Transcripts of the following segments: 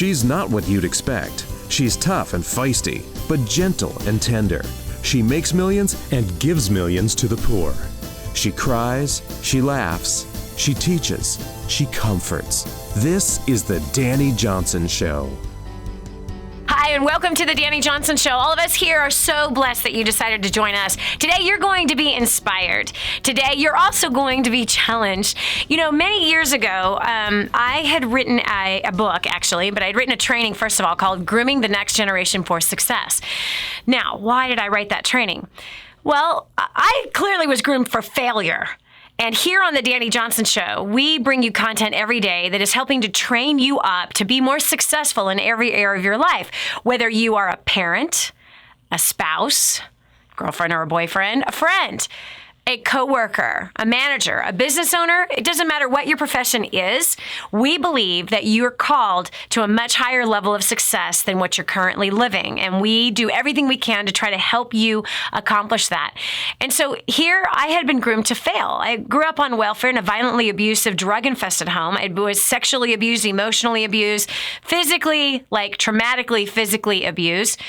She's not what you'd expect. She's tough and feisty, but gentle and tender. She makes millions and gives millions to the poor. She cries, she laughs, she teaches, she comforts. This is the Dani Johnson Show. Hi, and welcome to the Dani Johnson Show. All of us here are so blessed that you decided to join us. Today, you're going to be inspired. Today, you're also going to be challenged. You know, many years ago, I had written a book, actually, but I'd written a training, first of all, called Grooming the Next Generation for Success. Now, why did I write that training? Well, I clearly was groomed for failure. And here on the Dani Johnson Show, we bring you content every day that is helping to train you up to be more successful in every area of your life. Whether you are a parent, a spouse, girlfriend or a boyfriend, a friend, a coworker, a manager, a business owner, it doesn't matter what your profession is. We believe that you're called to a much higher level of success than what you're currently living. And we do everything we can to try to help you accomplish that. And so here I had been groomed to fail. I grew up on welfare in a violently abusive, drug-infested home. I was sexually abused, emotionally abused, physically, traumatically physically abused.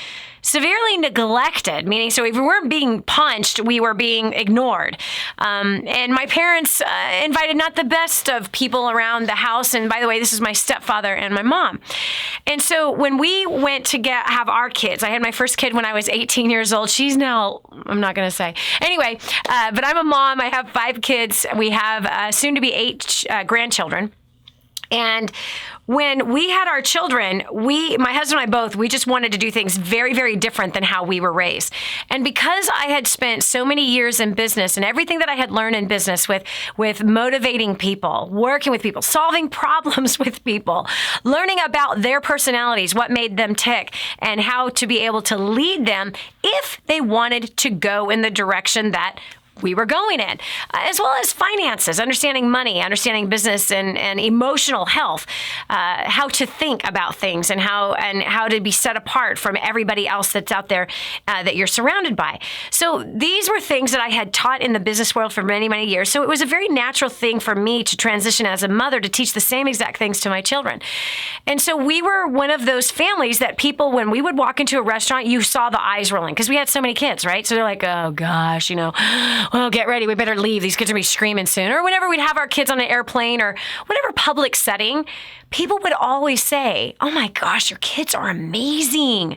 Severely neglected, meaning so if we weren't being punched, we were being ignored. And my parents invited not the best of people around the house. And by the way, this is my stepfather and my mom. And so when we went to have our kids, I had my first kid when I was 18 years old. She's now, I'm not going to say. Anyway, but I'm a mom. I have 5 kids. We have soon to be 8 grandchildren. And when we had our children, my husband and I both, we just wanted to do things very, very different than how we were raised. And because I had spent so many years in business and everything that I had learned in business with motivating people, working with people, solving problems with people, learning about their personalities, what made them tick, and how to be able to lead them if they wanted to go in the direction that we were going in, as well as finances, understanding money, understanding business and emotional health, how to think about things and how to be set apart from everybody else that's out there that you're surrounded by. So these were things that I had taught in the business world for many, many years. So it was a very natural thing for me to transition as a mother to teach the same exact things to my children. And so we were one of those families that people, when we would walk into a restaurant, you saw the eyes rolling because we had so many kids, right? So they're like, oh gosh, well, get ready. We better leave. These kids are going to be screaming soon. Or whenever we'd have our kids on an airplane or whatever public setting, people would always say, oh my gosh, your kids are amazing.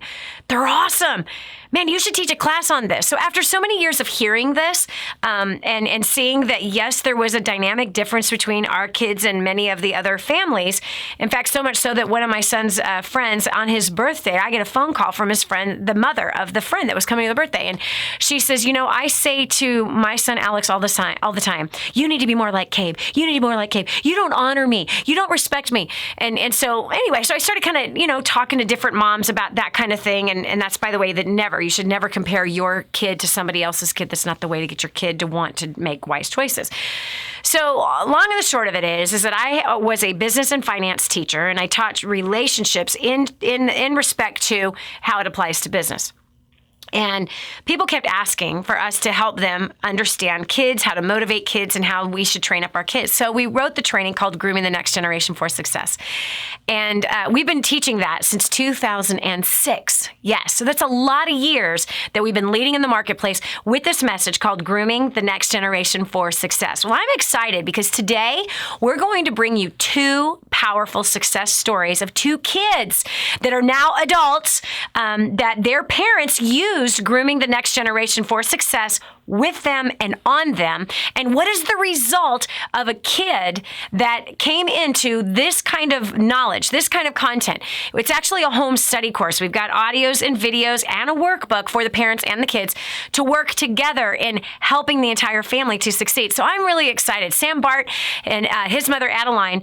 They're awesome. Man, you should teach a class on this. So after so many years of hearing this and seeing that, yes, there was a dynamic difference between our kids and many of the other families. In fact, so much so that one of my son's friends on his birthday, I get a phone call from his friend, the mother of the friend that was coming to the birthday. And she says, I say to my son, Alex, all the time, you need to be more like Cabe. You need to be more like Cabe. You don't honor me. You don't respect me. And so anyway, so I started kind of, talking to different moms about that kind of thing. And that's, by the way, you should never compare your kid to somebody else's kid. That's not the way to get your kid to want to make wise choices. So long and the short of it is that I was a business and finance teacher, and I taught relationships in respect to how it applies to business. And people kept asking for us to help them understand kids, how to motivate kids, and how we should train up our kids. So we wrote the training called Grooming the Next Generation for Success. And we've been teaching that since 2006. Yes, so that's a lot of years that we've been leading in the marketplace with this message called Grooming the Next Generation for Success. Well, I'm excited because today we're going to bring you 2 powerful success stories of 2 kids that are now adults that their parents used grooming the next generation for success with them and on them. And what is the result of a kid that came into this kind of knowledge, this kind of content? It's actually a home study course. We've got audios and videos and a workbook for the parents and the kids to work together in helping the entire family to succeed. So I'm really excited. Sam Bart and his mother, Adeline,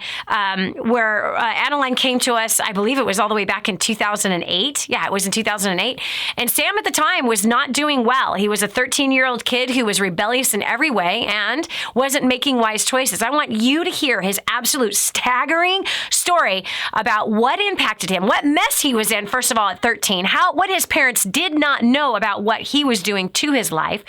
where Adeline came to us, I believe it was all the way back in 2008. Yeah, it was in 2008. And Sam at the time was not doing well. He was a 13-year-old kid who was rebellious in every way and wasn't making wise choices. I want you to hear his absolute staggering story about what impacted him, what mess he was in, first of all, at 13, what his parents did not know about what he was doing to his life,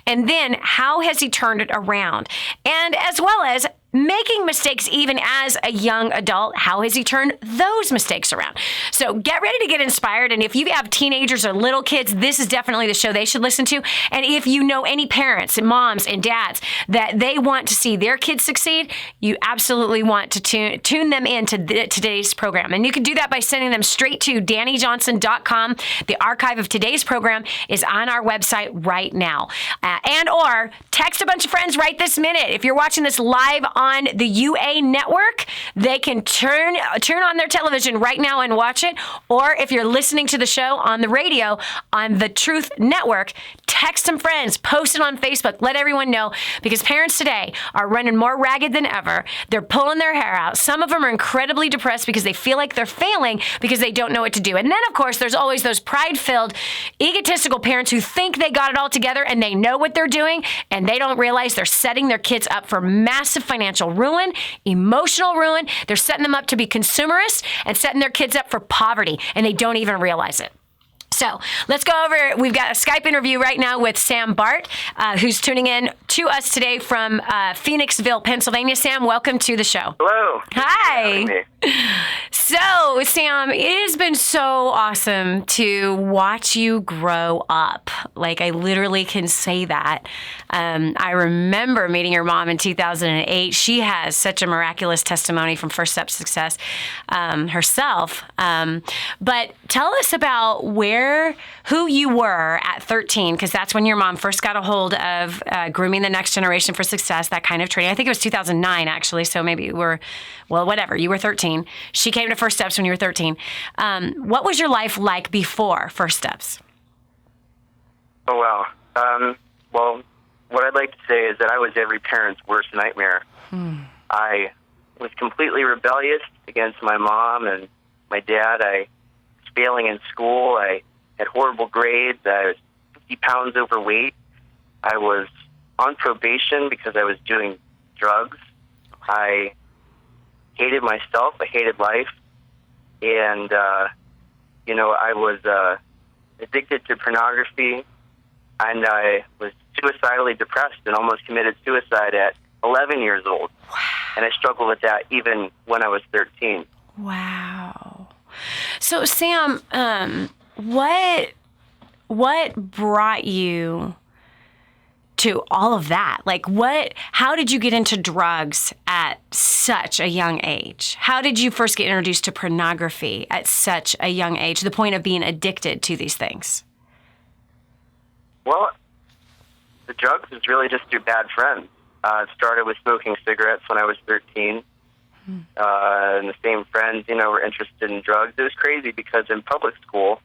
and then how has he turned it around, and as well as making mistakes even as a young adult. How has he turned those mistakes around? So get ready to get inspired. And if you have teenagers or little kids, this is definitely the show they should listen to. And if you know any parents and moms and dads that they want to see their kids succeed, you absolutely want to tune them into today's program. And you can do that by sending them straight to DaniJohnson.com. The archive of today's program is on our website right now. And or text a bunch of friends right this minute. If you're watching this live on the UA network, they can turn on their television right now and watch it. Or if you're listening to the show on the radio on the Truth Network, text some friends, post it on Facebook, let everyone know, because parents today are running more ragged than ever. They're pulling their hair out. Some of them are incredibly depressed because they feel like they're failing because they don't know what to do. And then, of course, there's always those pride-filled, egotistical parents who think they got it all together and they know what they're doing, and they don't realize they're setting their kids up for massive financial ruin, emotional ruin. They're setting them up to be consumerists and setting their kids up for poverty, and they don't even realize it. So let's go over. We've got a Skype interview right now with Sam Bart, who's tuning in to us today from Phoenixville, Pennsylvania. Sam, welcome to the show. Hello. Hi. So, Sam, it has been so awesome to watch you grow up. Like, I literally can say that. I remember meeting your mom in 2008. She has such a miraculous testimony from First Step Success herself. But tell us about who you were at 13, because that's when your mom first got a hold of Grooming the Next Generation for Success, that kind of training. I think it was 2009, actually, so maybe you were, well, whatever. You were 13. She came to First Steps when you were 13. What was your life like before First Steps? Oh, wow. Well, what I'd like to say is that I was every parent's worst nightmare. I was completely rebellious against my mom and my dad. I was failing in school. I had horrible grades. I was 50 pounds overweight. I was on probation because I was doing drugs. I hated myself. I hated life. And, I was addicted to pornography, and I was suicidally depressed and almost committed suicide at 11 years old. Wow. And I struggled with that even when I was 13. Wow. So, Sam, what brought you to all of that? Like, how did you get into drugs at such a young age? How did you first get introduced to pornography at such a young age, to the point of being addicted to these things? Well, the drugs was really just through bad friends. It started with smoking cigarettes when I was 13. And the same friends, were interested in drugs. It was crazy because in public school,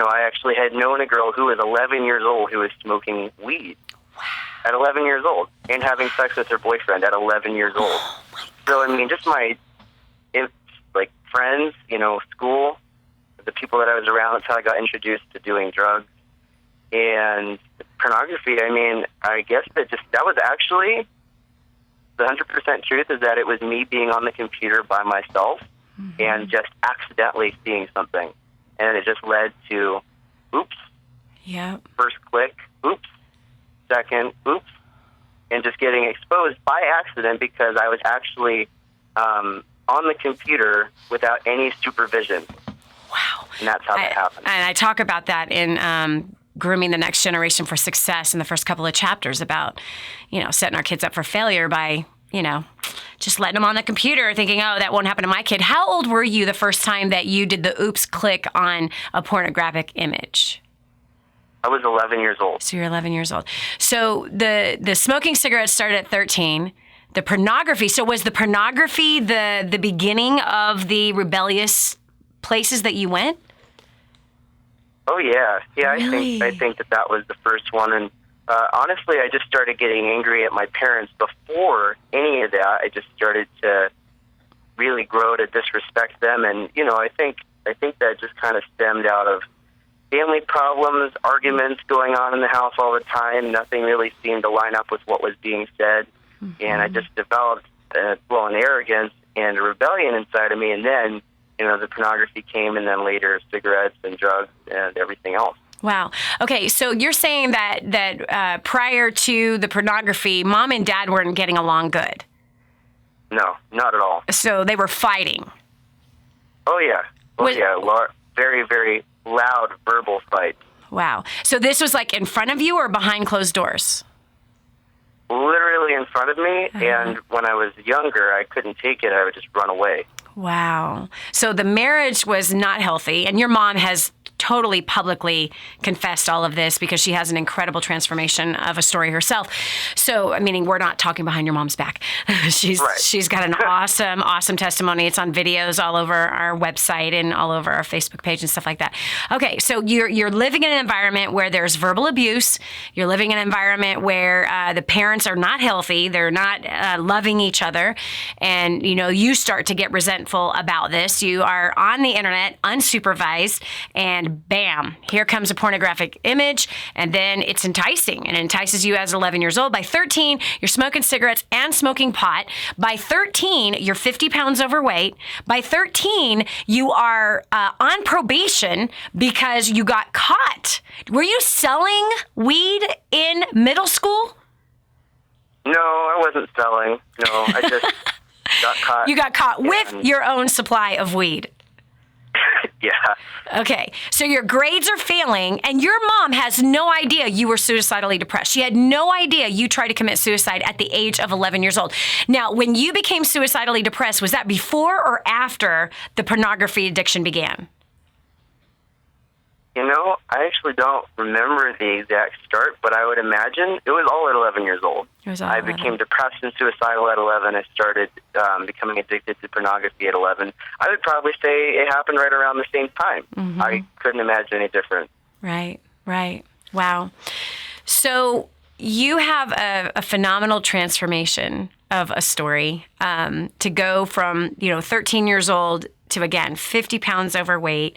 I actually had known a girl who was 11 years old who was smoking weed. Wow. At 11 years old, and having sex with her boyfriend at 11 years old. Oh, So, just my, friends, school, the people that I was around, that's how I got introduced to doing drugs. And pornography, I guess that was actually, the 100% truth is that it was me being on the computer by myself and just accidentally seeing something. And it just led to, oops, first click, oops, second, oops, and just getting exposed by accident because I was actually on the computer without any supervision. Wow. And that's how that happened. And I talk about that in Grooming the Next Generation for Success in the first couple of chapters about, setting our kids up for failure by, just letting them on the computer thinking, oh, that won't happen to my kid. How old were you the first time that you did the oops click on a pornographic image? I was 11 years old. So you're 11 years old. So the smoking cigarettes started at 13. The pornography. So was the pornography the beginning of the rebellious places that you went? Oh, yeah. Yeah, Really? I think that was the first one. And honestly, I just started getting angry at my parents before any of that. I just started to really grow to disrespect them. And, I think that just kind of stemmed out of family problems, arguments going on in the house all the time. Nothing really seemed to line up with what was being said. And I just developed, an arrogance and a rebellion inside of me. And then, the pornography came, and then later cigarettes and drugs and everything else. Wow. Okay, so you're saying that prior to the pornography, mom and dad weren't getting along good. No, not at all. So they were fighting. Oh, yeah. Very, very loud verbal fights. Wow. So this was like in front of you or behind closed doors? Literally in front of me, and when I was younger, I couldn't take it. I would just run away. Wow. So the marriage was not healthy, and your mom has totally publicly confessed all of this because she has an incredible transformation of a story herself. So, meaning we're not talking behind your mom's back. She's got an awesome testimony. It's on videos all over our website and all over our Facebook page and stuff like that. Okay, so you're living in an environment where there's verbal abuse. You're living in an environment where the parents are not healthy. They're not loving each other. And, you start to get resentful about this. You are on the internet, unsupervised, and bam, here comes a pornographic image, and then it's enticing, and it entices you as 11 years old. By 13, you're smoking cigarettes and smoking pot. By 13, you're 50 pounds overweight. By 13, you are on probation because you got caught. Were you selling weed in middle school? No, I wasn't selling. No, I just got caught. You got caught with your own supply of weed. Yeah. Okay, so your grades are failing, and your mom has no idea you were suicidally depressed. She had no idea you tried to commit suicide at the age of 11 years old. Now, when you became suicidally depressed, was that before or after the pornography addiction began? I actually don't remember the exact start, but I would imagine it was all at 11 years old. I became depressed and suicidal at 11. I started becoming addicted to pornography at 11. I would probably say it happened right around the same time. Mm-hmm. I couldn't imagine any different. Right. Wow. So you have a phenomenal transformation of a story to go from, 13 years old to, again, 50 pounds overweight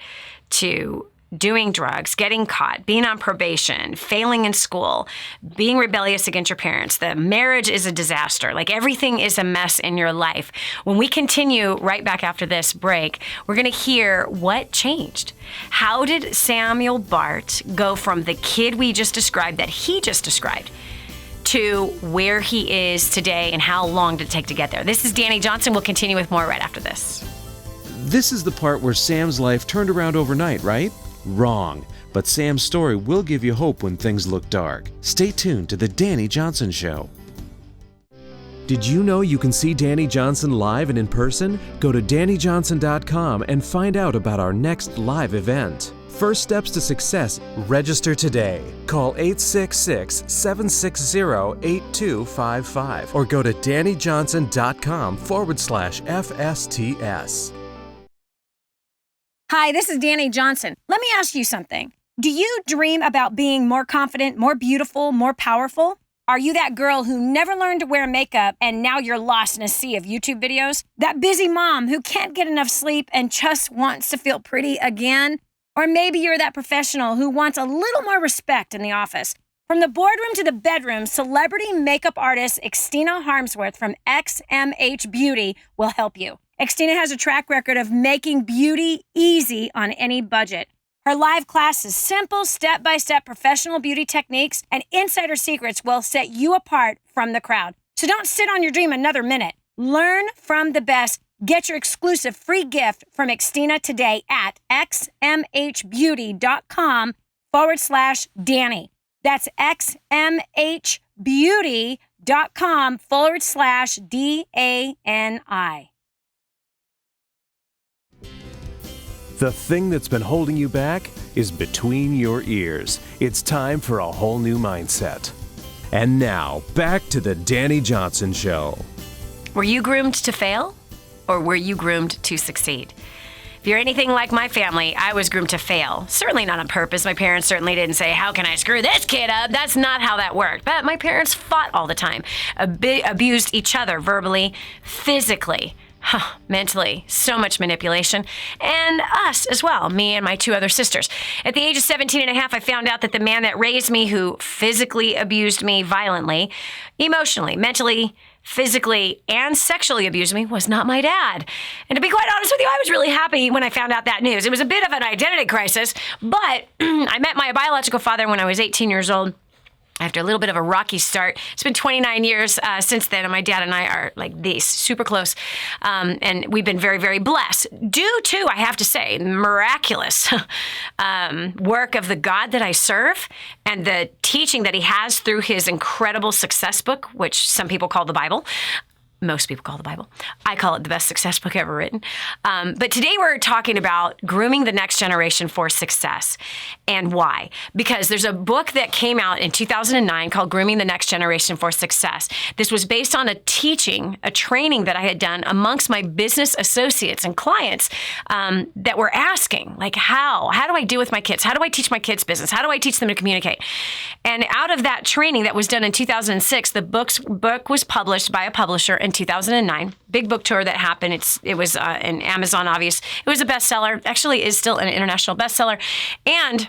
to doing drugs, getting caught, being on probation, failing in school, being rebellious against your parents. The marriage is a disaster. Like everything is a mess in your life. When we continue right back after this break, we're going to hear what changed. How did Samuel Bart go from the kid we just described, that he just described, to where he is today, and how long did it take to get there? This is Dani Johnson. We'll continue with more right after this. This is the part where Sam's life turned around overnight, right? Wrong. But Sam's story will give you hope when things look dark. Stay tuned to The Dani Johnson Show. Did you know you can see Dani Johnson live and in person? Go to DaniJohnson.com and find out about our next live event. First steps to success. Register today. Call 866-760-8255 or go to DaniJohnson.com/FSTS. Hi, this is Dani Johnson. Let me ask you something. Do you dream about being more confident, more beautiful, more powerful? Are you that girl who never learned to wear makeup and now you're lost in a sea of YouTube videos? That busy mom who can't get enough sleep and just wants to feel pretty again? Or maybe you're that professional who wants a little more respect in the office. From the boardroom to the bedroom, celebrity makeup artist Xtina Harmsworth from XMH Beauty will help you. Xtina has a track record of making beauty easy on any budget. Her live class is simple, step-by-step professional beauty techniques, and insider secrets will set you apart from the crowd. So don't sit on your dream another minute. Learn from the best. Get your exclusive free gift from Xtina today at xmhbeauty.com/Dani. That's xmhbeauty.com/DANI. The thing that's been holding you back is between your ears. It's time for a whole new mindset. And now, back to the Dani Johnson Show. Were you groomed to fail, or were you groomed to succeed? If you're anything like my family, I was groomed to fail. Certainly not on purpose. My parents certainly didn't say, how can I screw this kid up? That's not how that worked. But my parents fought all the time, abused each other verbally, physically, mentally, so much manipulation, and us as well, me and my two other sisters. At the age of 17 and a half, I found out that the man that raised me, who physically abused me violently, emotionally, mentally, physically and sexually abused me was not my dad. And to be quite honest with you, I was really happy when I found out that news. It was a bit of an identity crisis, but I met my biological father when I was 18 years old. After a little bit of a rocky start. It's been 29 years since then, and my dad and I are like this, super close. And we've been very, very blessed. Due to, I have to say, miraculous work of the God that I serve and the teaching that he has through his incredible success book, which some people call the Bible. Most people call the Bible. I call it the best success book ever written. But today we're talking about grooming the next generation for success. And why? Because there's a book that came out in 2009 called Grooming the Next Generation for Success. This was based on a training that I had done amongst my business associates and clients that were asking, like, how do I deal with my kids? How do I teach my kids business? How do I teach them to communicate? And out of that training that was done in 2006, the book was published by a publisher in 2009. Big book tour that happened. It was in Amazon, obvious. It was a bestseller. Actually, is still an international bestseller. And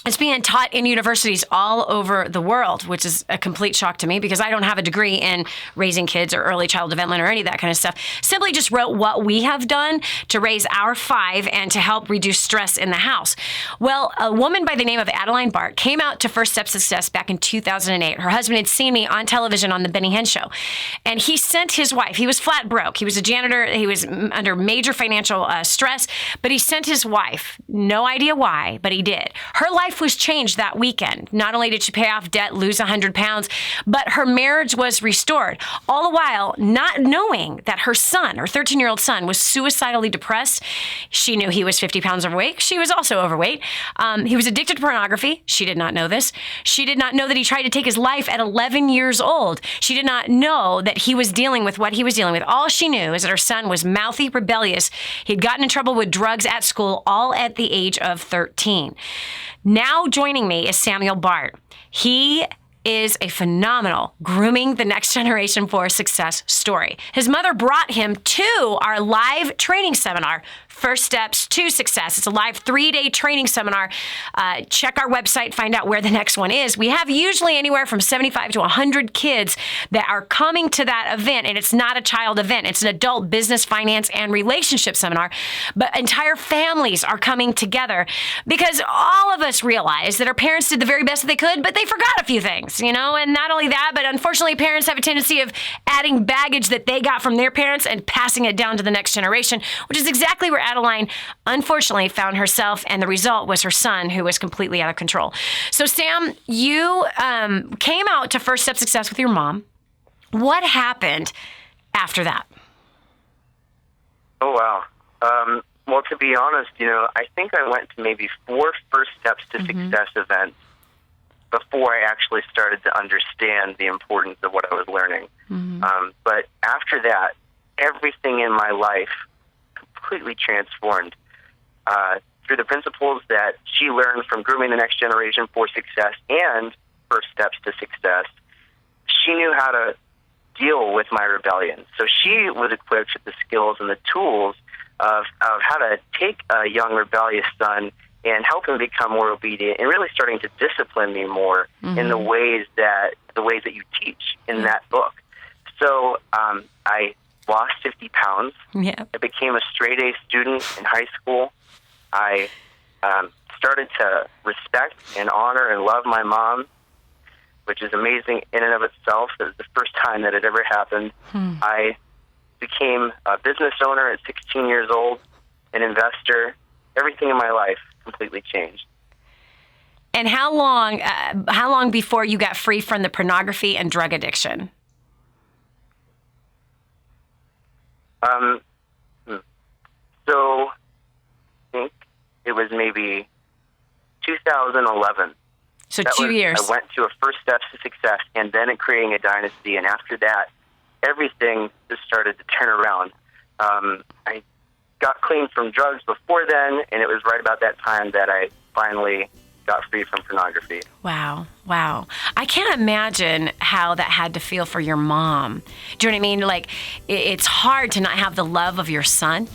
it's being taught in universities all over the world, which is a complete shock to me because I don't have a degree in raising kids or early child development or any of that kind of stuff. Simply just wrote what we have done to raise our 5 and to help reduce stress in the house. Well, a woman by the name of Adeline Bart came out to First Step Success back in 2008. Her husband had seen me on television on the Benny Hinn Show, and he sent his wife. He was flat broke. He was a janitor. He was under major financial stress, but he sent his wife. No idea why, but he did. Her life was changed that weekend. Not only did she pay off debt, lose 100 pounds, but her marriage was restored. All the while not knowing that her son, her 13-year-old son, was suicidally depressed. She knew he was 50 pounds overweight. She was also overweight. He was addicted to pornography. She did not know this. She did not know that he tried to take his life at 11 years old. She did not know that he was dealing with what he was dealing with. All she knew is that her son was mouthy, rebellious. He'd gotten in trouble with drugs at school, all at the age of 13. Now joining me is Samuel Bart. He is a phenomenal grooming the next generation for success story. His mother brought him to our live training seminar, First Steps to Success. It's a live 3-day training seminar. Check our website, find out where the next one is. We have usually anywhere from 75 to 100 kids that are coming to that event, and it's not a child event. It's an adult business, finance, and relationship seminar. But entire families are coming together because all of us realize that our parents did the very best that they could, but they forgot a few things, you know? And not only that, but unfortunately, parents have a tendency of adding baggage that they got from their parents and passing it down to the next generation, which is exactly where Adeline, unfortunately, found herself, and the result was her son, who was completely out of control. So, Sam, you came out to First Step Success with your mom. What happened after that? Oh, wow. Well, to be honest, I think I went to maybe 4 First Steps to Success events before I actually started to understand the importance of what I was learning. But after that, everything in my life completely transformed through the principles that she learned from grooming the next generation for success and First Steps to Success. She knew how to deal with my rebellion. So she was equipped with the skills and the tools of how to take a young rebellious son and help him become more obedient and really starting to discipline me more in the ways that you teach in that book. So I lost 50 pounds. Yeah. I became a straight-A student in high school. I started to respect and honor and love my mom, which is amazing in and of itself. It was the first time that it ever happened. I became a business owner at 16 years old, an investor. Everything in my life completely changed. And how long before you got free from the pornography and drug addiction? So I think it was maybe 2011. So 2 years. I went to a First Steps to Success and then at Creating a Dynasty. And after that, everything just started to turn around. I got clean from drugs before then, and it was right about that time that I finally got free from pornography. Wow. I can't imagine how that had to feel for your mom. Do you know what I mean? Like, it's hard to not have the love of your son.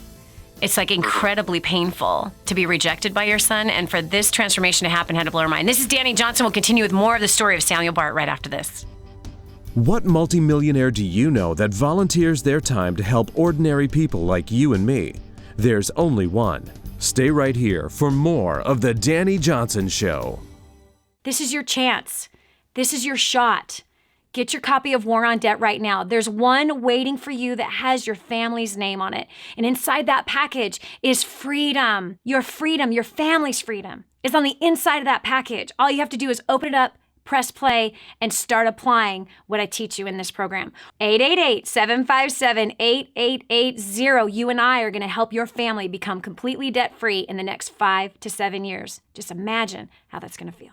It's like incredibly painful to be rejected by your son, and for this transformation to happen had to blow her mind. This is Dani Johnson. We'll continue with more of the story of Samuel Bart right after this. What multimillionaire do you know that volunteers their time to help ordinary people like you and me? There's only one. Stay right here for more of The Dani Johnson Show. This is your chance. This is your shot. Get your copy of War on Debt right now. There's one waiting for you that has your family's name on it. And inside that package is freedom. Your family's freedom is on the inside of that package. All you have to do is open it up, press play, and start applying what I teach you in this program. 888-757-8880. You and I are going to help your family become completely debt-free in the next 5 to 7 years. Just imagine how that's going to feel.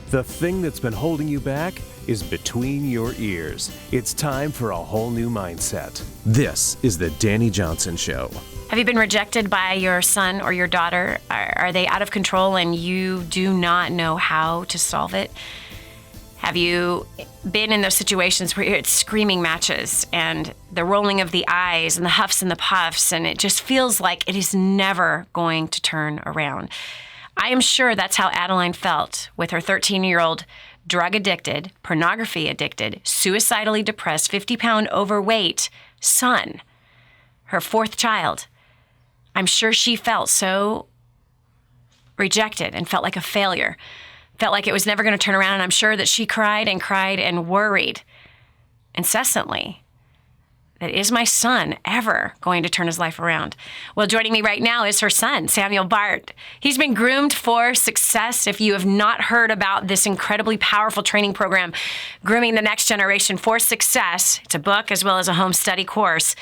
The thing that's been holding you back is between your ears. It's time for a whole new mindset. This is The Dani Johnson Show. Have you been rejected by your son or your daughter? Are they out of control and you do not know how to solve it? Have you been in those situations where it's screaming matches and the rolling of the eyes and the huffs and the puffs, and it just feels like it is never going to turn around? I am sure that's how Adeline felt with her 13-year-old drug-addicted, pornography-addicted, suicidally depressed, 50-pound overweight son, her fourth child. I'm sure she felt so rejected and felt like a failure, felt like it was never going to turn around. And I'm sure that she cried and worried incessantly. That is my son ever going to turn his life around? Well, joining me right now is her son, Samuel Bart. He's been groomed for success. If you have not heard about this incredibly powerful training program, Grooming the Next Generation for Success, it's a book as well as a home study course.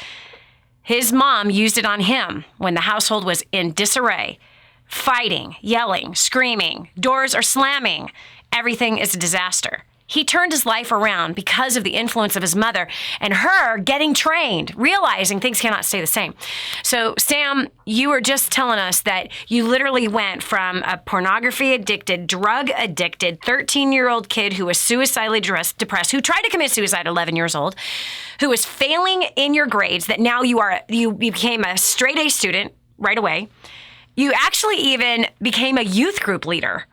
His mom used it on him when the household was in disarray, fighting, yelling, screaming, doors are slamming. Everything is a disaster. He turned his life around because of the influence of his mother and her getting trained, realizing things cannot stay the same. So, Sam, you were just telling us that you literally went from a pornography-addicted, drug-addicted 13-year-old kid who was suicidally depressed, who tried to commit suicide at 11 years old, who was failing in your grades, that now you became a straight-A student right away. You actually even became a youth group leader.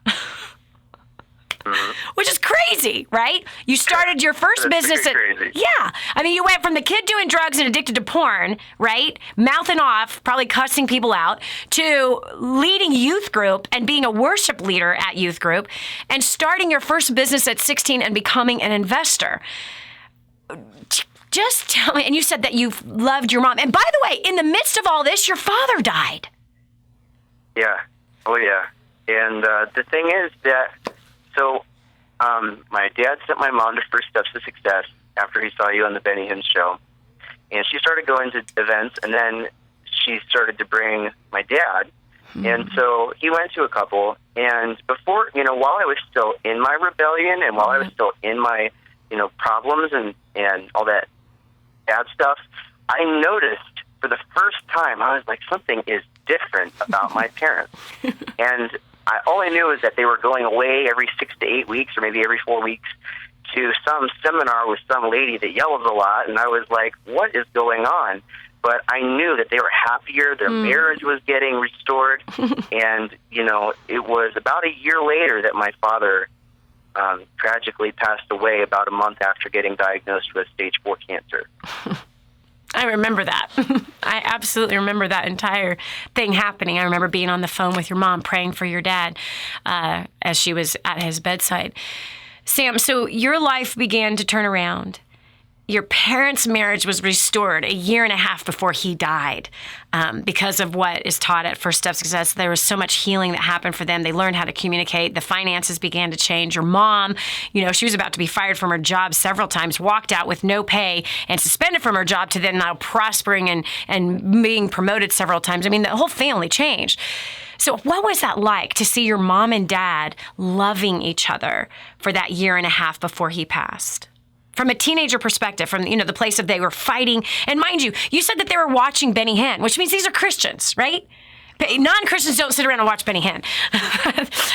Which is crazy, right? You started your first business crazy. Yeah. I mean, you went from the kid doing drugs and addicted to porn, right? Mouthing off, probably cussing people out, to leading youth group and being a worship leader at youth group, and starting your first business at 16 and becoming an investor. Just tell me, and you said that you loved your mom. And by the way, in the midst of all this, your father died. Yeah. Oh, yeah. And the thing is that, my dad sent my mom to First Steps to Success after he saw you on the Benny Hinn Show. And she started going to events, and then she started to bring my dad. Mm-hmm. And so he went to a couple. And before, while I was still in my rebellion and while I was still in my, problems and all that bad stuff, I noticed for the first time, I was like, something is different about my parents. And all I knew is that they were going away every 6 to 8 weeks or maybe every 4 weeks to some seminar with some lady that yells a lot. And I was like, what is going on? But I knew that they were happier. Their marriage was getting restored. And, it was about a year later that my father tragically passed away about a month after getting diagnosed with stage 4 cancer. I remember that. I absolutely remember that entire thing happening. I remember being on the phone with your mom praying for your dad as she was at his bedside. Sam, so your life began to turn around. Your parents' marriage was restored a year and a half before he died because of what is taught at First Steps Success. There was so much healing that happened for them. They learned how to communicate. The finances began to change. Your mom, she was about to be fired from her job several times, walked out with no pay and suspended from her job to then now prospering and being promoted several times. I mean, the whole family changed. So what was that like to see your mom and dad loving each other for that year and a half before he passed? From a teenager perspective, from the place of they were fighting. And mind you, you said that they were watching Benny Hinn, which means these are Christians, right? Non-Christians don't sit around and watch Benny Hinn.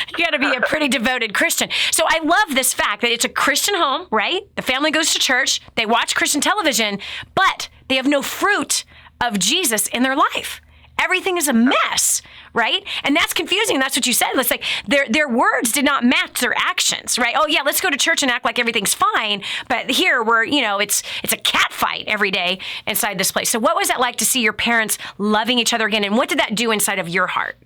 You got to be a pretty devoted Christian. So I love this fact that it's a Christian home, right? The family goes to church, they watch Christian television, but they have no fruit of Jesus in their life. Everything is a mess, right? And that's confusing. That's what you said. It's like their words did not match their actions, right? Oh yeah, let's go to church and act like everything's fine, but here we're, it's a cat fight every day inside this place. So what was it like to see your parents loving each other again, and what did that do inside of your heart?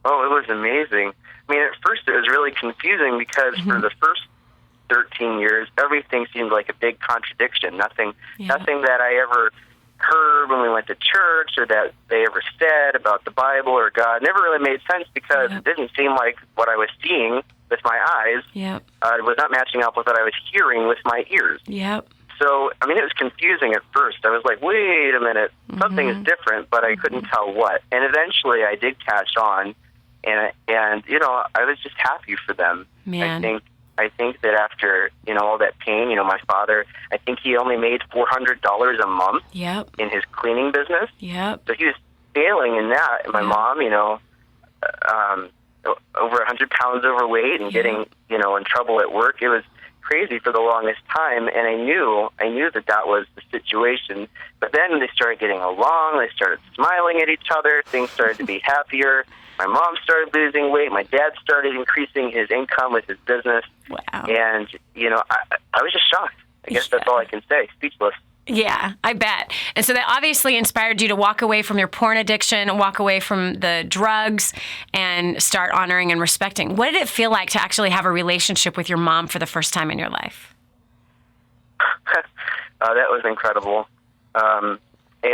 Oh, it was amazing. I mean, at first it was really confusing because for the first 13 years, everything seemed like a big contradiction. Nothing that I ever heard when we went to church or that they ever said about the Bible or God never really made sense because it didn't seem like what I was seeing with my eyes was not matching up with what I was hearing with my ears. Yep. So, I mean, it was confusing at first. I was like, wait a minute, something is different, but I couldn't tell what. And eventually I did catch on, and I was just happy for them. Man. I think that after, all that pain, my father, I think he only made $400 a month in his cleaning business. Yep. So he was failing in that. And my mom, over 100 pounds overweight and getting, in trouble at work. It was crazy for the longest time. And I knew that was the situation. But then they started getting along. They started smiling at each other. Things started to be happier. My mom started losing weight. My dad started increasing his income with his business. Wow. And, I was just shocked. I guess that's all I can say. Speechless. Yeah, I bet. And so that obviously inspired you to walk away from your porn addiction, walk away from the drugs, and start honoring and respecting. What did it feel like to actually have a relationship with your mom for the first time in your life? That was incredible. And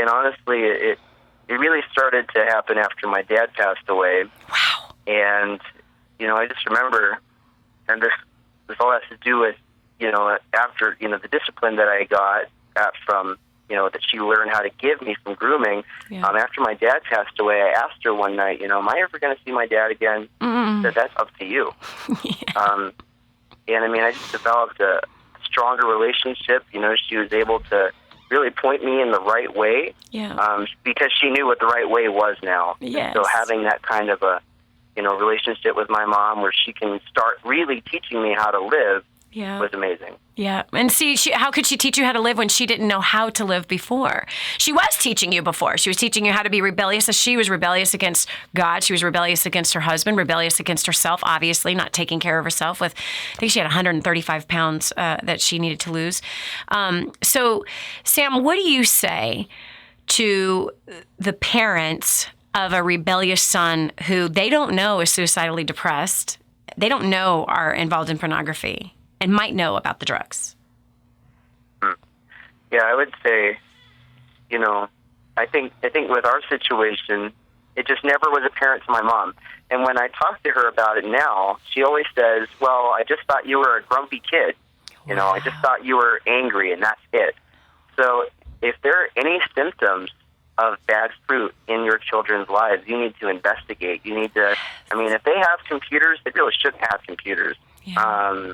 honestly, it really started to happen after my dad passed away. Wow. And, I just remember, and this all has to do with, after, the discipline that I got from, that she learned how to give me from grooming. Yeah. After my dad passed away, I asked her one night, am I ever going to see my dad again? She said, that's up to you. And I just developed a stronger relationship. She was able to really point me in the right way because she knew what the right way was now. Yes. So having that kind of a, relationship with my mom where she can start really teaching me how to live was amazing. Yeah. And see, how could she teach you how to live when she didn't know how to live before? She was teaching you before. She was teaching you how to be rebellious. As she was rebellious against God. She was rebellious against her husband, rebellious against herself, obviously, not taking care of herself. I think she had 135 pounds that she needed to lose. So, Sam, what do you say to the parents of a rebellious son who they don't know is suicidally depressed, they don't know are involved in pornography, and might know about the drugs? Yeah, I would say, I think with our situation, it just never was apparent to my mom. And when I talk to her about it now, she always says, well, I just thought you were a grumpy kid. Wow. I just thought you were angry, and that's it. So if there are any symptoms of bad fruit in your children's lives, you need to investigate. You need to, if they have computers, they really shouldn't have computers. Yeah.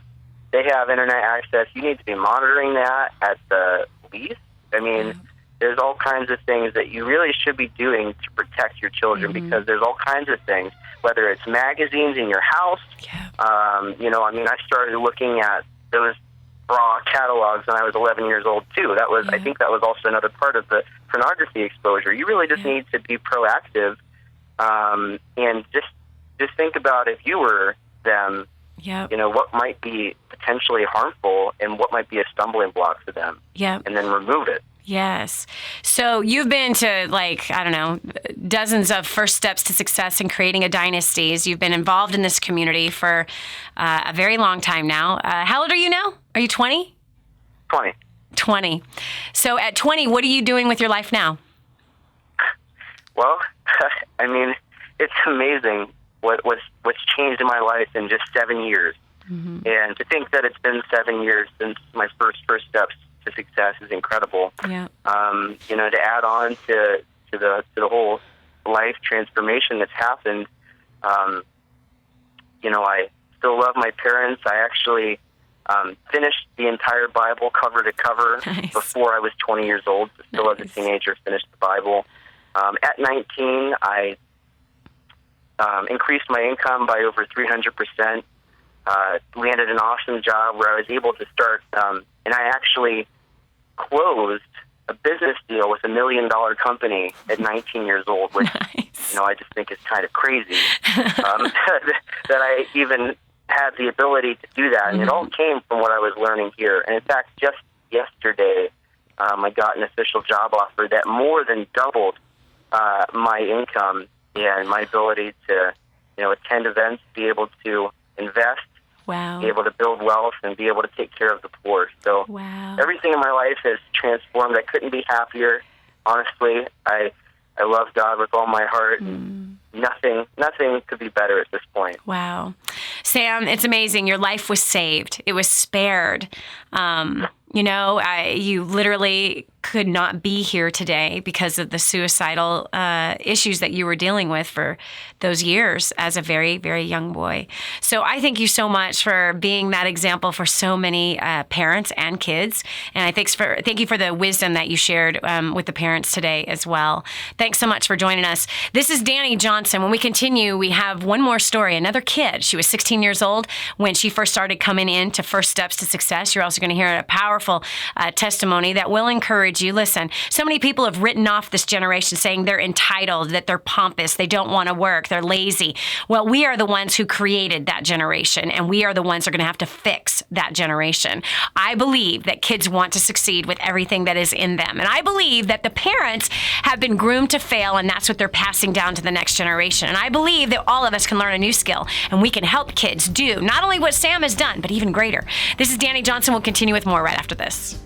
They have internet access. You need to be monitoring that at the least. There's all kinds of things that you really should be doing to protect your children because there's all kinds of things, whether it's magazines in your house. Yeah. I started looking at those raw catalogs when I was 11 years old too. That was, I think that was also another part of the pornography exposure. You really just need to be proactive, and just think about if you were them, what might be potentially harmful and what might be a stumbling block for them, and then remove it. Yes. So you've been to dozens of first steps to success in creating a dynasties. You've been involved in this community for a very long time now. How old are you now? Are you 20? 20. So at 20, what are you doing with your life now? Well, it's amazing what's changed in my life in just 7 years. Mm-hmm. And to think that it's been 7 years since my first steps to success is incredible. Yeah. To add on to the whole life transformation that's happened, I still love my parents. I actually finished the entire Bible cover to cover before I was 20 years old. Still as a teenager, finished the Bible. At 19, I increased my income by over 300%, landed an awesome job where I was able to start, and I actually closed a business deal with $1 million company at 19 years old, which, Nice. I just think is kind of crazy that I even had the ability to do that. And it all came from what I was learning here. And in fact, just yesterday, I got an official job offer that more than doubled my income and my ability to, attend events, be able to invest, Wow. be able to build wealth, and be able to take care of the poor. So Wow. everything in my life has transformed. I couldn't be happier. Honestly, I love God with all my heart. Nothing could be better at this point. Wow. Sam, it's amazing. Your life was saved. It was spared. You literally could not be here today because of the suicidal issues that you were dealing with for those years as a very, very young boy. So I thank you so much for being that example for so many parents and kids. And I thank you for the wisdom that you shared with the parents today as well. Thanks so much for joining us. This is Dani Johnson. When we continue, we have one more story. Another kid. She was 16 years old when she first started coming into First Steps to Success. You're also going to hear a powerful testimony that will encourage you. Listen, so many people have written off this generation saying they're entitled, that they're pompous, they don't want to work, they're lazy. Well, we are the ones who created that generation, and we are the ones who are going to have to fix that generation. I believe that kids want to succeed with everything that is in them. And I believe that the parents have been groomed to fail, and that's what they're passing down to the next generation. And I believe that all of us can learn a new skill, and we can help kids do not only what Sam has done, but even greater. This is Dani Johnson. We'll continue with more right after this.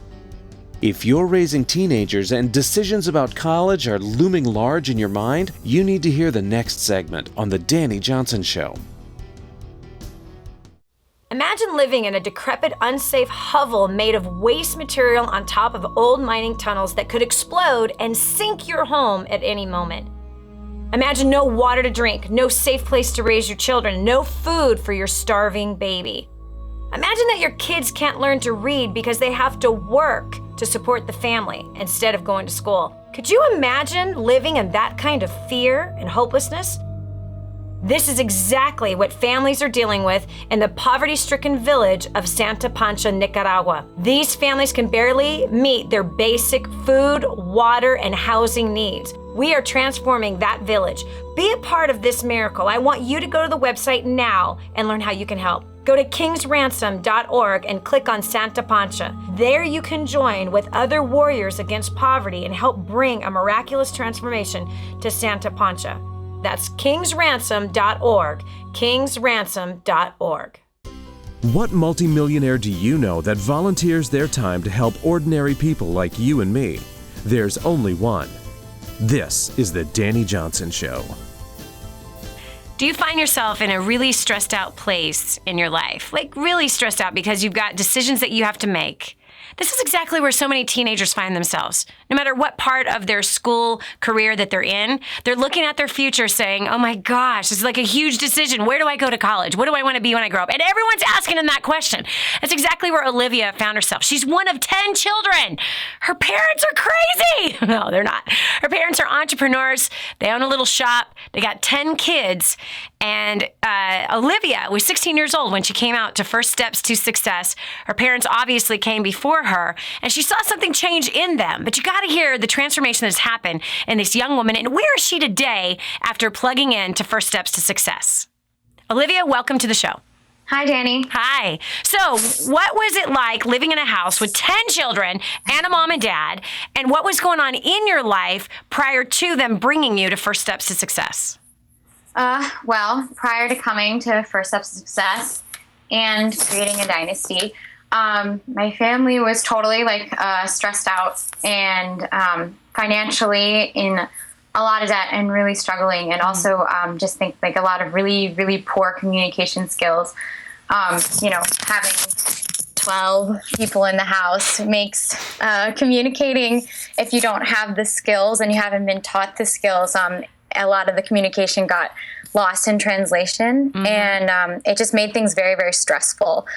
If you're raising teenagers and decisions about college are looming large in your mind, you need to hear the next segment on The Dani Johnson Show. Imagine living in a decrepit, unsafe hovel made of waste material on top of old mining tunnels that could explode and sink your home at any moment. Imagine no water to drink, no safe place to raise your children, no food for your starving baby. Imagine that your kids can't learn to read because they have to work to support the family instead of going to school. Could you imagine living in that kind of fear and hopelessness? This is exactly what families are dealing with in the poverty-stricken village of Santa Pancha, Nicaragua. These families can barely meet their basic food, water, and housing needs. We are transforming that village. Be a part of this miracle. I want you to go to the website now and learn how you can help. Go to kingsransom.org and click on Santa Pancha. There you can join with other warriors against poverty and help bring a miraculous transformation to Santa Pancha. That's kingsransom.org, kingsransom.org. What multimillionaire do you know that volunteers their time to help ordinary people like you and me? There's only one. This is The Dani Johnson Show. Do you find yourself in a really stressed out place in your life? Like really stressed out because you've got decisions that you have to make? This is exactly where so many teenagers find themselves. No matter what part of their school career that they're in, they're looking at their future saying, oh my gosh, this is like a huge decision. Where do I go to college? What do I want to be when I grow up? And everyone's asking them that question. That's exactly where Olivia found herself. She's one of 10 children. Her parents are crazy. No, they're not. Her parents are entrepreneurs. They own a little shop. They got 10 kids. And Olivia was 16 years old when she came out to First Steps to Success. Her parents obviously came before her, and she saw something change in them. But you got to hear the transformation that's happened in this young woman. And where is she today after plugging in to First Steps to Success? Olivia, welcome to the show. Hi, Dani. Hi. So what was it like living in a house with 10 children and a mom and dad? And what was going on in your life prior to them bringing you to First Steps to Success? Well, prior to coming to First Steps to Success and creating a dynasty, my family was totally stressed out and financially in a lot of debt and really struggling, and also just think like a lot of really, really poor communication skills. Having 12 people in the house makes communicating, if you don't have the skills and you haven't been taught the skills, a lot of the communication got lost in translation, and it just made things very, very stressful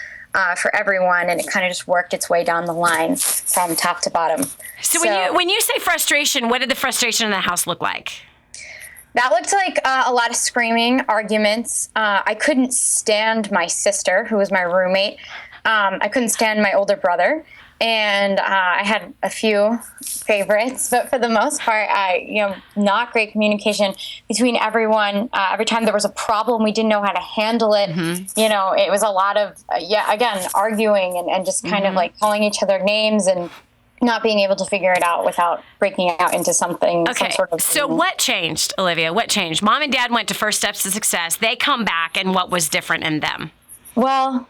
for everyone, and it kind of just worked its way down the line from top to bottom. So when you say frustration, what did the frustration in the house look like? That looked like a lot of screaming, arguments. I couldn't stand my sister, who was my roommate. I couldn't stand my older brother. And I had a few favorites, but for the most part, not great communication between everyone. Every time there was a problem, we didn't know how to handle it. It was a lot of, again, arguing and just kind of like calling each other names and not being able to figure it out without breaking out into something. Okay. So what changed, Olivia? What changed? Mom and Dad went to First Steps to Success. They come back, and what was different in them? Well,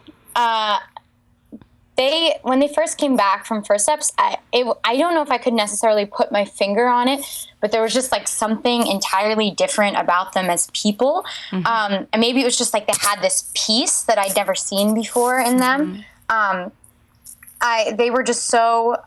when they first came back from First Steps, I don't know if I could necessarily put my finger on it, but there was just like something entirely different about them as people. And maybe it was just like they had this peace that I'd never seen before in them. They were just so,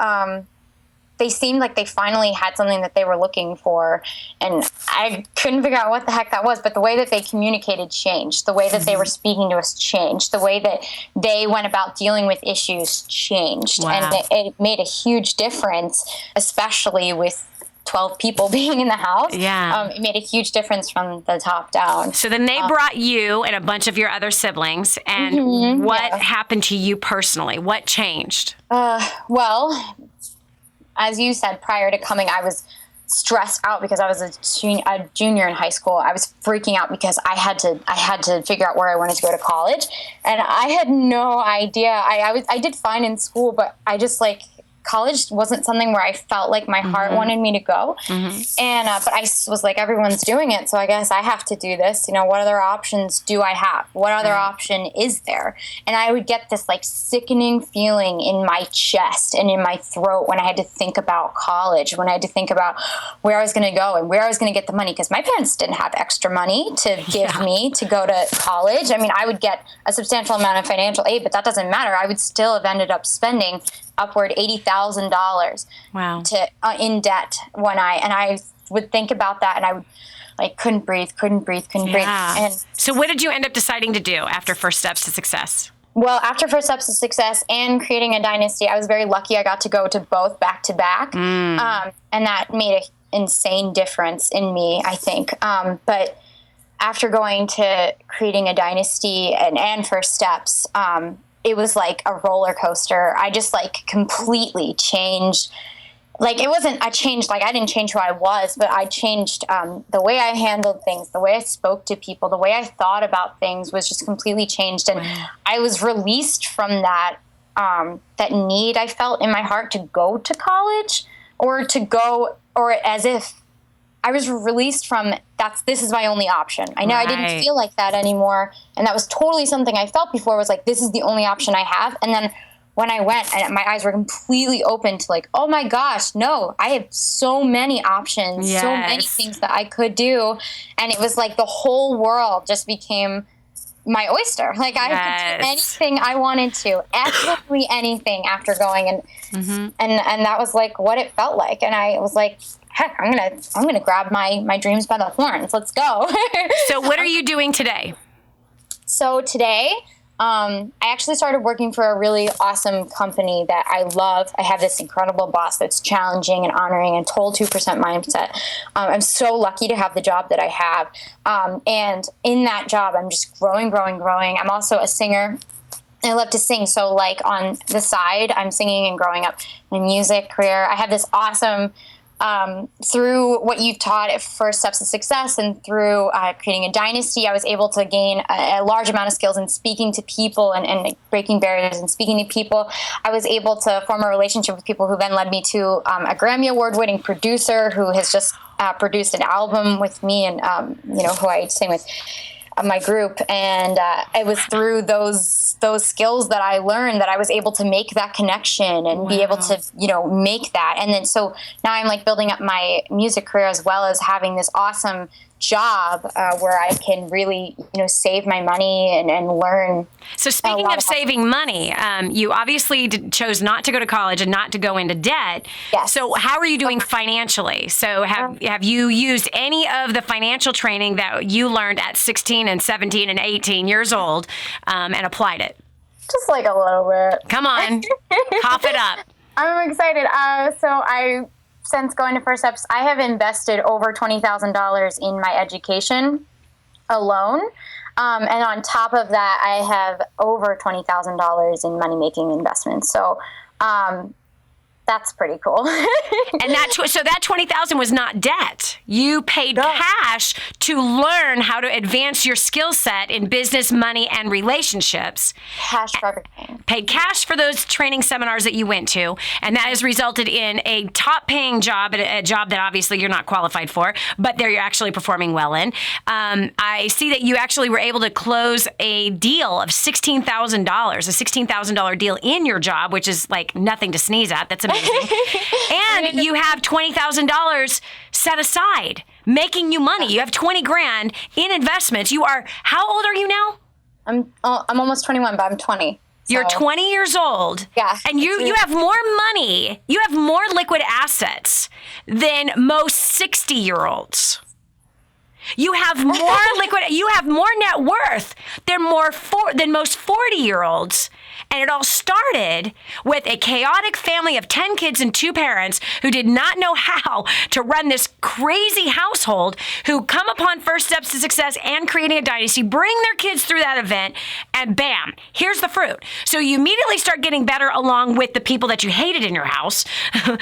they seemed like they finally had something that they were looking for. And I couldn't figure out what the heck that was, but the way that they communicated changed. The way that they were speaking to us changed. The way that they went about dealing with issues changed. Wow. And it made a huge difference, especially with 12 people being in the house. Yeah. It made a huge difference from the top down. So then they brought you and a bunch of your other siblings. And what happened to you personally? What changed? Well, as you said, prior to coming, I was stressed out because I was a junior in high school. I was freaking out because I had to figure out where I wanted to go to college, and I had no idea. I did fine in school, but I just college wasn't something where I felt like my heart wanted me to go. And, but I was like, everyone's doing it, so I guess I have to do this. What other options do I have? What other option is there? And I would get this sickening feeling in my chest and in my throat when I had to think about college, when I had to think about where I was going to go and where I was going to get the money, because my parents didn't have extra money to give me to go to college. I mean, I would get a substantial amount of financial aid, but that doesn't matter. I would still have ended up spending upward $80,000 in debt when I would think about that, and I would couldn't breathe. And so what did you end up deciding to do after First Steps to Success? Well, after First Steps to Success and creating a dynasty, I was very lucky. I got to go to both back to back, and that made an insane difference in me, I think. But after going to creating a dynasty and First Steps, it was like a roller coaster. I just completely changed. It wasn't a change, I didn't change who I was, but I changed the way I handled things, the way I spoke to people, the way I thought about things was just completely changed. And I was released from that need I felt in my heart to go to college or as if I was released from this is my only option. I know I didn't feel like that anymore. And that was totally something I felt before, was this is the only option I have. And then when I went, and my eyes were completely open to oh my gosh, no, I have so many options, so many things that I could do. And it was the whole world just became my oyster. I could do anything I wanted to, absolutely anything after going. And that was what it felt like. And I was heck, I'm gonna grab my dreams by the horns. Let's go. So what are you doing today? So today, I actually started working for a really awesome company that I love. I have this incredible boss that's challenging and honoring and total 2% mindset. I'm so lucky to have the job that I have. And in that job, I'm just growing. I'm also a singer. I love to sing. So on the side, I'm singing and growing up my music career. I have this awesome through what you've taught at First Steps to Success and through creating a dynasty, I was able to gain a large amount of skills in speaking to people and breaking barriers and speaking to people. I was able to form a relationship with people who then led me to a Grammy Award-winning producer who has just produced an album with me and, who I sing with my group. And it was through those skills that I learned that I was able to make that connection and be able to, make that. And then so now I'm building up my music career as well as having this awesome job where I can really, save my money and learn. So speaking of saving money, you obviously chose not to go to college and not to go into debt. Yes. So how are you doing financially? So have you used any of the financial training that you learned at 16 and 17 and 18 years old and applied it? Just a little bit. Come on, cough it up. I'm excited. Since going to First Steps, I have invested over $20,000 in my education alone. And on top of that, I have over $20,000 in money-making investments. So That's pretty cool. And so that $20,000 was not debt. You paid cash to learn how to advance your skill set in business, money, and relationships. Cash for everything. Paid cash for those training seminars that you went to, and that has resulted in a top-paying job, a job that obviously you're not qualified for, but you're actually performing well in. I see that you actually were able to close a deal of $16,000, a $16,000 deal in your job, which is like nothing to sneeze at. That's amazing. And you have $20,000 set aside, making you money. You have $20,000 in investments. How old are you now? I'm almost 21, but I'm 20. So. You're 20 years old. Yeah. And you have more money. You have more liquid assets than most 60-year-olds. You have more you have more net worth than most 40-year-olds. And it all started with a chaotic family of 10 kids and 2 parents who did not know how to run this crazy household, who come upon first steps to success and creating a dynasty, bring their kids through that event, and bam, here's the fruit. So you immediately start getting better along with the people that you hated in your house.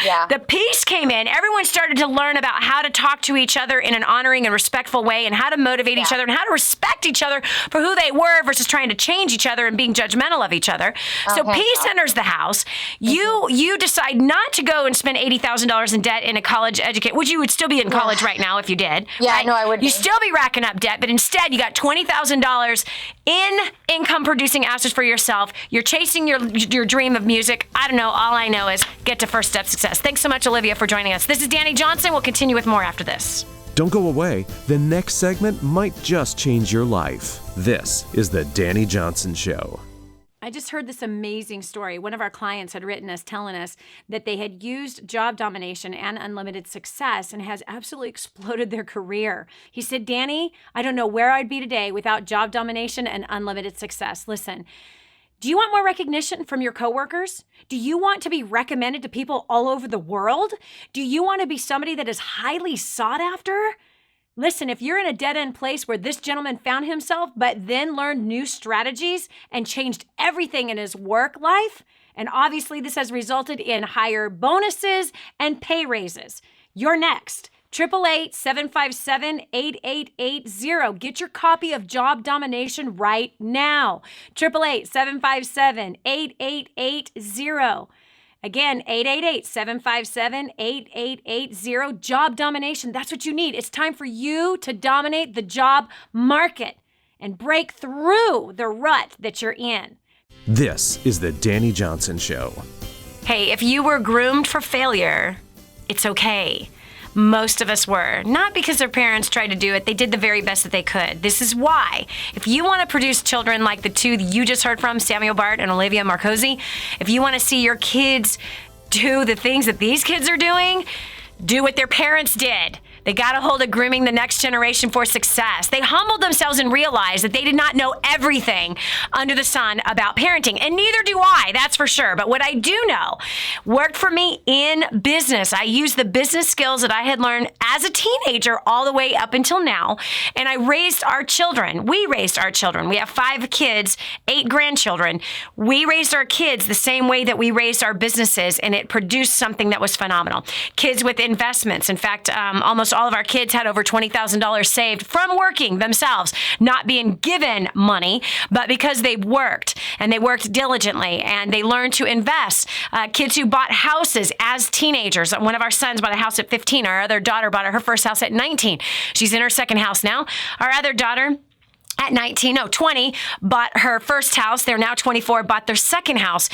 Yeah. The peace came in. Everyone started to learn about how to talk to each other in an honoring and respectful way, and how to motivate each other, and how to respect each other for who they were versus trying to change each other and being judgmental of each other. So peace enters the house. You decide not to go and spend $80,000 in debt in a college education, which you would still be in college right now if you did. Yeah, right? I know I would. You'd still be racking up debt, but instead you got $20,000 in income-producing assets for yourself. You're chasing your dream of music. I don't know. All I know is get to first step success. Thanks so much, Olivia, for joining us. This is Dani Johnson. We'll continue with more after this. Don't go away. The next segment might just change your life. This is the Dani Johnson Show. I just heard this amazing story. One of our clients had written us telling us that they had used job domination and unlimited success and has absolutely exploded their career. He said, Dani, I don't know where I'd be today without job domination and unlimited success. Listen, do you want more recognition from your coworkers? Do you want to be recommended to people all over the world? Do you want to be somebody that is highly sought after? Listen, if you're in a dead-end place where this gentleman found himself, but then learned new strategies and changed everything in his work life, and obviously this has resulted in higher bonuses and pay raises, you're next. 888-757-8880. Get your copy of Job Domination right now. 888-757-8880. Again, 888-757-8880. Job domination. That's what you need. It's time for you to dominate the job market and break through the rut that you're in. This is the Dani Johnson Show. Hey, if you were groomed for failure, it's okay. Most of us were. Not because their parents tried to do it. They did the very best that they could. This is why. If you want to produce children like the two that you just heard from, Samuel Bart and Olivia Marcozzi, if you want to see your kids do the things that these kids are doing, do what their parents did. They got a hold of grooming the next generation for success. They humbled themselves and realized that they did not know everything under the sun about parenting. And neither do I, that's for sure. But what I do know worked for me in business. I used the business skills that I had learned as a teenager all the way up until now. And I raised our children. We raised our children. We have 5 kids, 8 grandchildren. We raised our kids the same way that we raised our businesses, and it produced something that was phenomenal. Kids with investments. In fact, almost all of our kids had over $20,000 saved from working themselves, not being given money, but because they worked, and they worked diligently, and they learned to invest. Kids who bought houses as teenagers. One of our sons bought a house at 15. Our other daughter bought her first house at 19. She's in her second house now. Our other daughter at 20, bought her first house. They're now 24, bought their second house,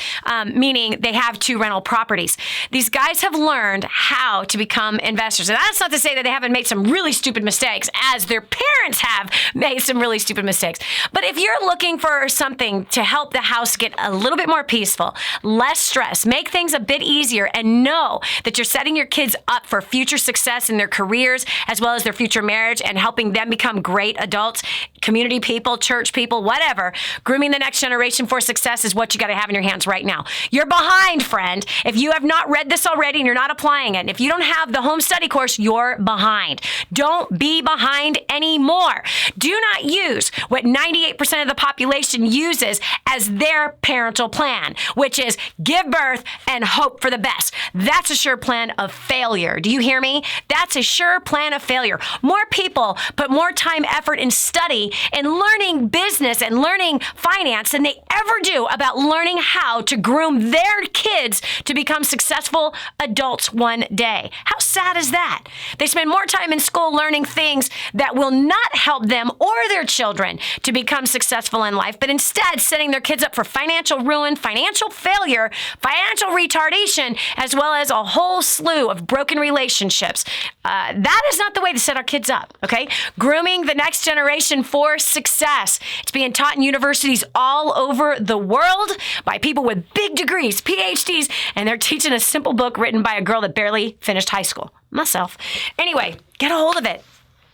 meaning they have 2 rental properties. These guys have learned how to become investors. And that's not to say that they haven't made some really stupid mistakes, as their parents have made some really stupid mistakes. But if you're looking for something to help the house get a little bit more peaceful, less stress, make things a bit easier, and know that you're setting your kids up for future success in their careers, as well as their future marriage, and helping them become great adults, community people, church people, whatever. Grooming the next generation for success is what you got to have in your hands right now. You're behind, friend. If you have not read this already and you're not applying it, if you don't have the home study course, you're behind. Don't be behind anymore. anymore. Do not use what 98% of the population uses as their parental plan, which is give birth and hope for the best. That's a sure plan of failure. Do you hear me? That's a sure plan of failure. More people put more time, effort, and study in learning business and learning finance than they ever do about learning how to groom their kids to become successful adults one day. How sad is that? They spend more time in school learning things that will not help them or their children to become successful in life, but instead setting their kids up for financial ruin, financial failure, financial retardation, as well as a whole slew of broken relationships. That is not the way to set our kids up, okay? Grooming the next generation for success. It's being taught in universities all over the world by people with big degrees, PhDs, and they're teaching a simple book written by a girl that barely finished high school. Myself. Anyway, get a hold of it.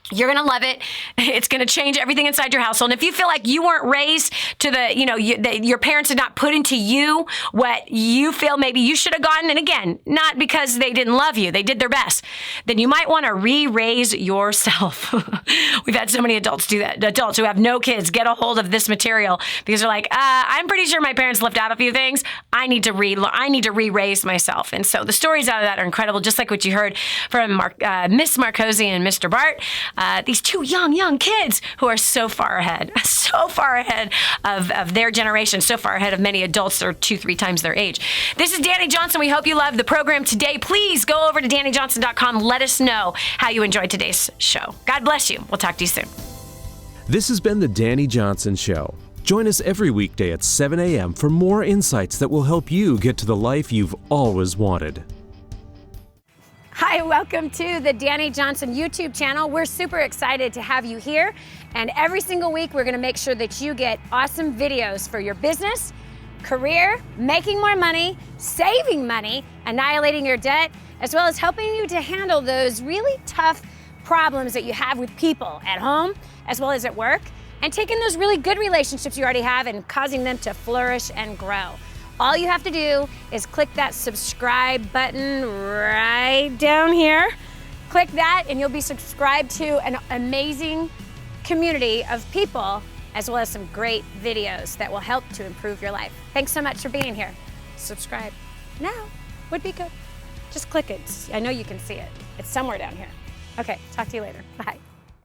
You're going to love it. It's going to change everything inside your household. And if you feel like you weren't raised to your parents did not put into you what you feel maybe you should have gotten, and again, not because they didn't love you, they did their best, then you might want to re-raise yourself. We've had so many adults do that. Adults who have no kids get a hold of this material because they're like, I'm pretty sure my parents left out a few things. I need to re-raise myself. And so the stories out of that are incredible, just like what you heard from Miss Marcozzi and Mr. Bart. These two young kids who are so far ahead of their generation, so far ahead of many adults that are 2-3 times their age. This is Dani Johnson. We hope you loved the program today. Please go over to DaniJohnson.com. Let us know how you enjoyed today's show. God bless you. We'll talk to you soon. This has been the Dani Johnson Show. Join us every weekday at 7 a.m. for more insights that will help you get to the life you've always wanted. Hi, welcome to the Dani Johnson YouTube channel. We're super excited to have you here. And every single week, we're gonna make sure that you get awesome videos for your business, career, making more money, saving money, annihilating your debt, as well as helping you to handle those really tough problems that you have with people at home, as well as at work, and taking those really good relationships you already have and causing them to flourish and grow. All you have to do is click that subscribe button right down here. Click that and you'll be subscribed to an amazing community of people, as well as some great videos that will help to improve your life. Thanks so much for being here. Subscribe now would be good. Just click it. I know you can see it. It's somewhere down here. Okay, talk to you later. Bye.